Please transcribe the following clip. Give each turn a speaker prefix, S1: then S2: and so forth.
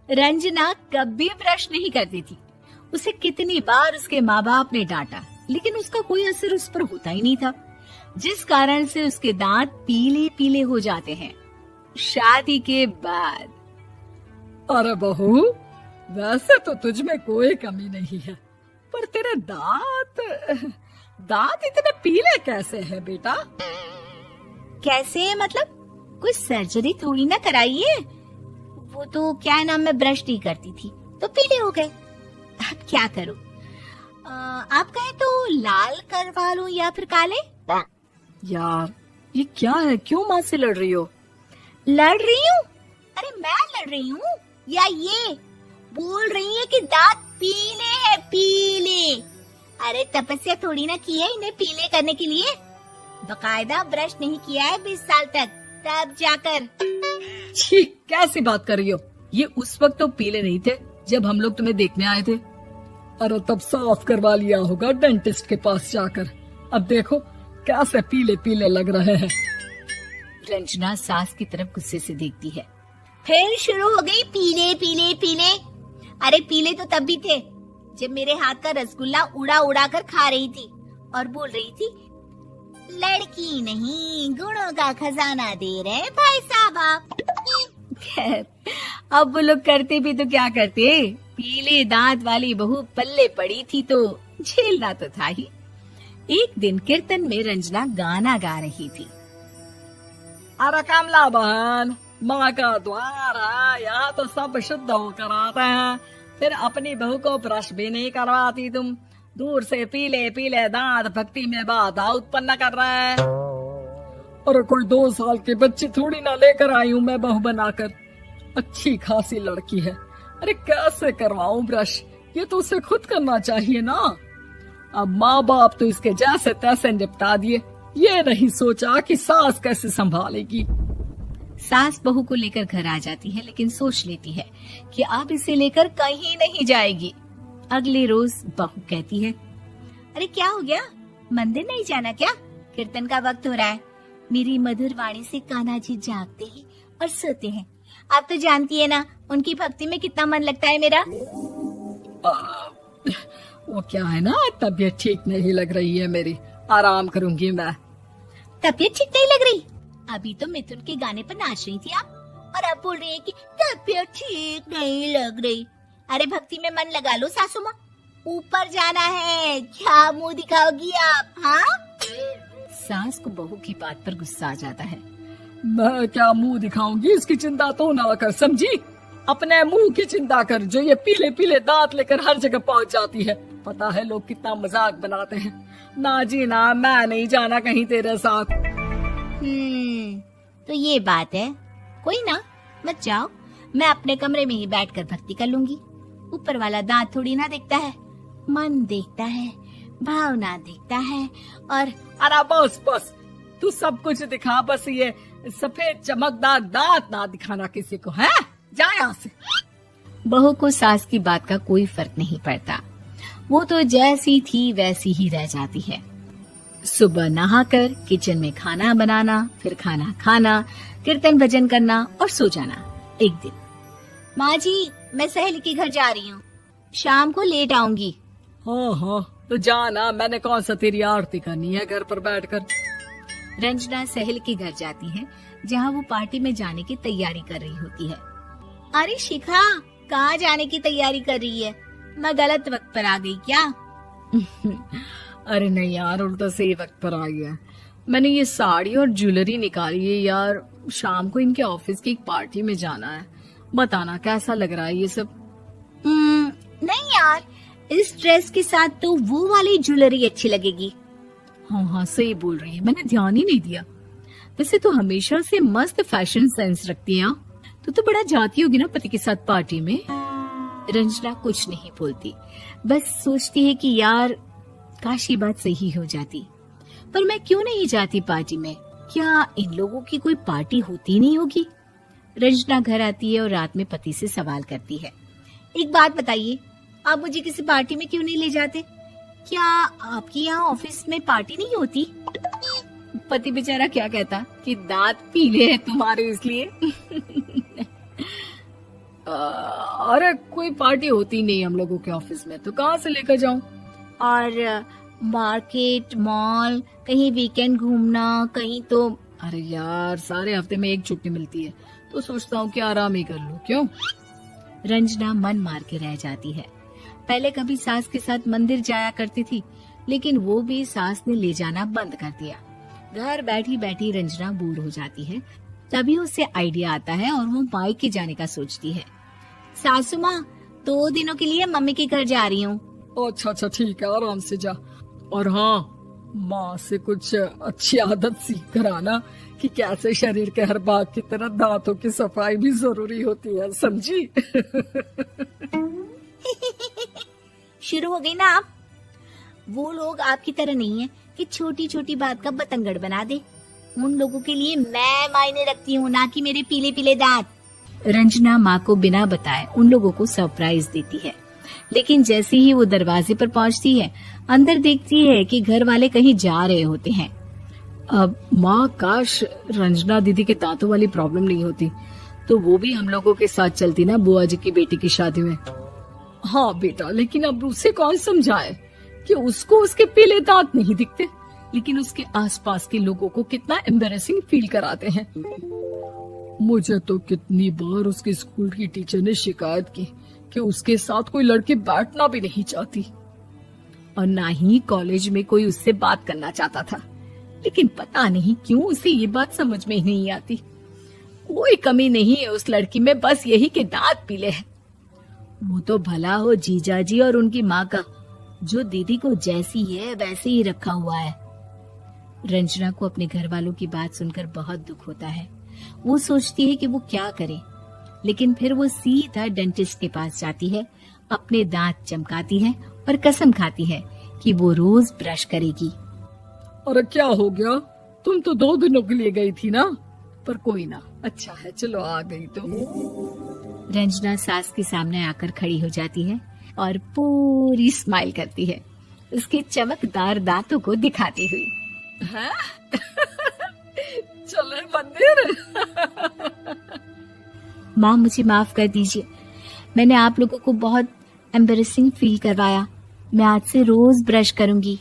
S1: रंजना कभी ब्रश नहीं करती थी। उसे कितनी बार उसके माँ बाप ने डांटा, लेकिन उसका कोई असर उस पर होता ही नहीं था, जिस कारण से उसके दांत पीले पीले हो जाते हैं। शादी के बाद
S2: अरे बहू, वैसे तो तुझ में कोई कमी नहीं है, पर तेरे दांत इतने पीले कैसे हैं बेटा?
S1: कैसे मतलब? कोई सर्जरी थोड़ी ना कराइए। वो तो क्या नाम, मैं ब्रश नहीं करती थी तो पीले हो गए। अब क्या करूं? आप कहें तो लाल करवा लूं या फिर काले?
S2: यार ये क्या है, क्यों माँ से लड़ रही हो?
S1: लड़ रही हूँ? अरे मैं लड़ रही हूँ या ये बोल रही है कि दांत पीले हैं, पीले। अरे तपस्या थोड़ी ना की है इन्हें पीले करने के लिए। बकायदा ब्रश नहीं किया है 20 साल तक, तब जाकर।
S2: छी, कैसी बात कर रही हो? ये उस वक्त तो पीले नहीं थे जब हम लोग तुम्हें देखने आए थे। अरे तब साफ करवा लिया होगा डेंटिस्ट के पास जाकर। अब देखो कैसे पीले पीले लग रहे हैं।
S1: रंजना सास की तरफ गुस्से से देखती है। फिर शुरू हो गई पीले पीले पीले। अरे पीले तो तब भी थे जब मेरे हाथ का रसगुल्ला उड़ा उड़ा कर खा रही थी और बोल रही थी, लड़की नहीं गुणों का खजाना दे रहे भाई साहब आप। खैर, अब वो लोग करते भी तो क्या करते, पीले दांत वाली बहू पल्ले पड़ी थी तो झेलना तो था ही। एक दिन कीर्तन में रंजना गाना गा रही थी।
S2: अरे कमला बहन, माँ का द्वार है, यहाँ तो सब शुद्ध होकर आते हैं, फिर अपनी बहू को ब्रश भी नहीं करवाती तुम। दूर से पीले पीले दांत भक्ति में बाधा उत्पन्न कर रहे हैं। अरे कोई 2 साल के बच्चे थोड़ी ना लेकर आई हूँ मैं बहू बनाकर। अच्छी खासी लड़की है, अरे कैसे करवाऊं ब्रश? ये तो उसे खुद करना चाहिए ना। अब माँ बाप तो इसके जैसे तैसे निपटा दिए, ये नहीं सोचा कि सास कैसे संभालेगी।
S1: सास बहू को लेकर घर आ जाती है, लेकिन सोच लेती है कि अब इसे लेकर कहीं नहीं जाएगी। अगले रोज बहू कहती है, अरे क्या हो गया, मंदिर नहीं जाना क्या? कीर्तन का वक्त हो रहा है। मेरी मधुर वाणी से कान्हा जी जागते हैं और सोते हैं। आप तो जानती है ना उनकी भक्ति में कितना मन लगता है मेरा।
S2: वो क्या है ना, तबीयत ठीक नहीं लग रही है मेरी, आराम करूंगी मैं।
S1: तबीयत ठीक नहीं लग रही? अभी तो मिथुन के गाने पर नाच रही थी आप, और अब बोल रही है कि तबीयत ठीक नहीं लग रही। अरे भक्ति में मन लगा लो सासू माँ, ऊपर जाना है, क्या मुंह दिखाओगी आप? हाँ? सास को बहू की बात पर गुस्सा आ जाता है।
S2: मैं क्या मुंह दिखाऊंगी, इसकी चिंता तो ना कर, समझी? अपने मुंह की चिंता कर, जो ये पीले पीले दांत लेकर हर जगह पहुंच जाती है। पता है लोग कितना मजाक बनाते हैं। ना जी ना, मैं नहीं जाना कहीं तेरे साथ।
S1: तो ये बात है। कोई ना, मत जाओ, मैं अपने कमरे में ही बैठकर भक्ति कर लूंगी। ऊपर वाला दांत थोड़ी ना देखता है, मन देखता है, भावना देखता है। और
S2: अरे बस बस, तू सब कुछ दिखा, बस ये सफेद चमकदार दांत ना दिखाना किसी को, है? जा यहाँ से।
S1: बहू को सास की बात का कोई फर्क नहीं पड़ता, वो तो जैसी थी वैसी ही रह जाती है। सुबह नहाकर किचन में खाना बनाना, फिर खाना खाना, कीर्तन भजन करना और सो जाना। एक दिन, माँ जी मैं सहेली के घर जा रही हूँ, शाम को लेट आऊंगी।
S2: हाँ, तो जाना, मैंने कौन सा तेरी आरती करनी है घर पर बैठकर।
S1: रंजना सहेली के घर जाती है, जहाँ वो पार्टी में जाने की तैयारी कर रही होती है। अरे शिखा, कहाँ जाने की तैयारी कर रही है? मैं गलत वक्त पर आ गई क्या?
S2: अरे नहीं यार, उल्टा सही वक्त पर आई है। मैंने ये साड़ी और ज्वेलरी निकाली है यार, शाम को इनके ऑफिस की एक पार्टी में जाना है। बताना कैसा लग रहा है ये सब?
S1: नहीं यार, इस ड्रेस के साथ तो वो वाली ज्वेलरी अच्छी लगेगी।
S2: हाँ, सही बोल रही है, मैंने ध्यान ही नहीं दिया। वैसे तो हमेशा से मस्त फैशन सेंस रखती है। तो बड़ा जाती होगी ना पति के साथ पार्टी में। रंजना कुछ नहीं बोलती, बस सोचती है कि यार काश ये बात सही हो जाती, पर मैं क्यों नहीं जाती पार्टी में? क्या इन लोगों की कोई पार्टी होती नहीं होगी? रंजना घर आती है और रात में पति से सवाल करती है, एक बात बताइए, आप मुझे किसी पार्टी में क्यों नहीं ले जाते? क्या आपके यहाँ ऑफिस में पार्टी नहीं होती? पति बेचारा क्या कहता कि दांत पीले हैं तुम्हारे इसलिए। अरे कोई पार्टी होती नहीं हम लोगों के ऑफिस में, तो कहाँ से लेकर जाऊं?
S1: और मार्केट, मॉल, कहीं वीकेंड घूमना, कहीं तो।
S2: अरे यार, सारे हफ्ते में एक छुट्टी मिलती है, तो सोचता हूँ कि आराम ही कर लूं। क्यों?
S1: रंजना मन मार के रह जाती है। पहले कभी सास के साथ मंदिर जाया करती थी, लेकिन वो भी सास ने ले जाना बंद कर दिया। घर बैठी बैठी रंजना बोर हो जाती है। तभी उसे आइडिया आता है और वो मायके जाने का सोचती है। सासू माँ, 2 दिनों के लिए मम्मी के घर जा रही हूँ।
S2: अच्छा अच्छा, ठीक है, आराम से जा। और हाँ, माँ से कुछ अच्छी आदत सीख कर आना कि कैसे शरीर के हर भाग की तरह दांतों की सफाई भी जरूरी होती है, समझी?
S1: शुरू हो गई ना आप। वो लोग आपकी तरह नहीं है कि छोटी छोटी बात का बतंगड़ बना दे। उन लोगों के लिए मैं मायने रखती हूँ, ना कि मेरे पीले पीले दांत। रंजना माँ को बिना बताए उन लोगों को सरप्राइज देती है, लेकिन जैसे ही वो दरवाजे पर पहुँचती है, अंदर देखती है कि घर वाले कहीं जा रहे होते हैं।
S2: अब माँ, काश रंजना दीदी के दांतों वाली प्रॉब्लम नहीं होती, तो वो भी हम लोगों के साथ चलती ना बुआ जी की बेटी की शादी में। हाँ बेटा, लेकिन अब उसे कौन समझाए कि उसको उसके पीले दांत नहीं दिखते, लेकिन उसके आसपास के लोगों को कितना एम्बैरेसिंग फील कराते हैं। मुझे तो कितनी बार उसके स्कूल की टीचर ने शिकायत की कि उसके साथ कोई लड़की बैठना भी नहीं चाहती, और ना ही कॉलेज में कोई उससे बात करना चाहता था। लेकिन पता नहीं क्यों उसे ये बात समझ में ही नहीं आती। कोई कमी नहीं है उस लड़की में, बस यही कि दांत पीले हैं। वो तो भला हो जीजा जी और उनकी माँ का, जो दीदी को जैसी है वैसे ही रखा हुआ है। रंजना को अपने घर वालों की बात सुनकर बहुत दुख होता है। वो सोचती है कि वो क्या करे, लेकिन फिर वो सीधा डेंटिस्ट के पास जाती है, अपने दांत चमकाती है और कसम खाती है कि वो रोज ब्रश करेगी। अरे क्या हो गया? तुम तो 2 दिनों के लिए गई थी ना, पर कोई ना, अच्छा है, चलो आ गई तो।
S1: रंजना सास के सामने आकर खड़ी हो जाती है और पूरी स्माइल करती है, उसके चमकदार दांतों को दिखाती हुई।
S2: हैं? चले मंदिर?
S1: माँ, मुझे माफ कर दीजिए, मैंने आप लोगों को बहुत एम्बैरेसिंग फील करवाया। मैं आज से रोज ब्रश करूंगी।